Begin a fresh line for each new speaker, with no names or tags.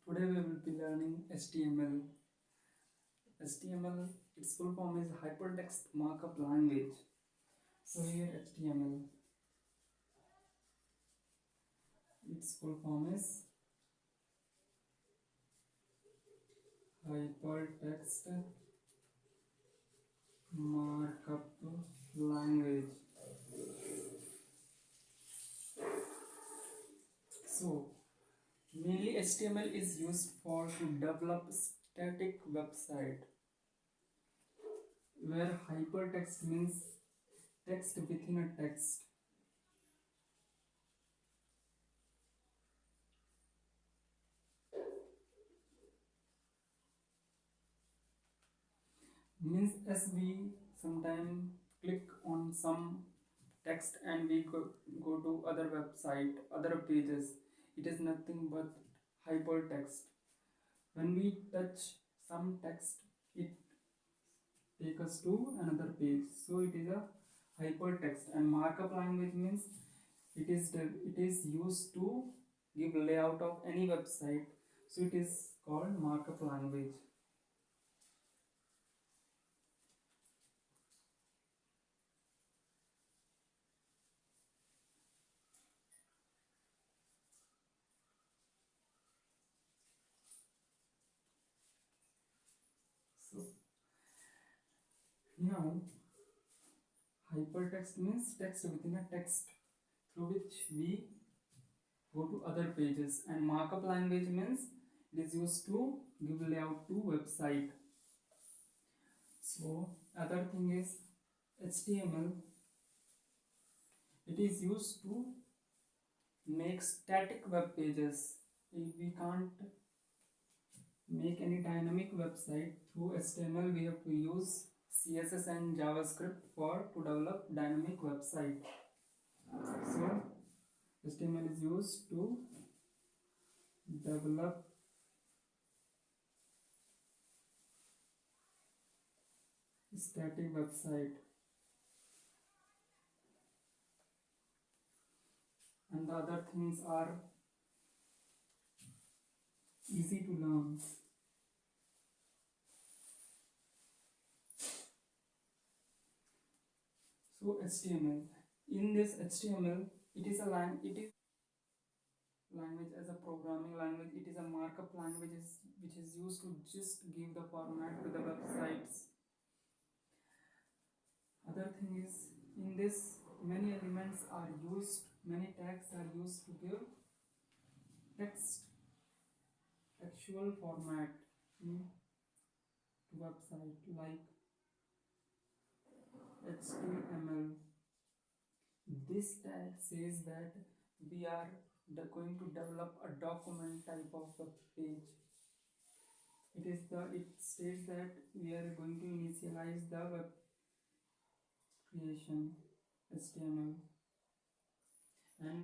Today we will be learning HTML. HTML, its full form is Hypertext Markup Language. So here HTML, its full form is Hypertext Markup Language. So mainly HTML is used for to develop static website, where hypertext means text within a text. Means as we sometime click on some text and we go to other website, other pages, it is nothing but hypertext. When we touch some text, it take us to another page, so it is a hypertext. And markup language means it is used to give layout of any website, so it is called markup language. So now hypertext means text within a text through which we go to other pages, and markup language means it is used to give layout to website. So other thing is HTML, it is used to make static web pages. If we can't make any dynamic website through HTML, we have to use CSS and JavaScript for to develop dynamic website. So HTML is used to develop static website, and the other things are easy to learn. So HTML, in this HTML, it is language as a programming language. It is a markup language which is used to just give the format to the websites. Other thing is, in this many elements are used, many tags are used to give textual format to website, like HTML. This tag says that we are going to develop a document type of web page. It states that we are going to initialize the web creation HTML.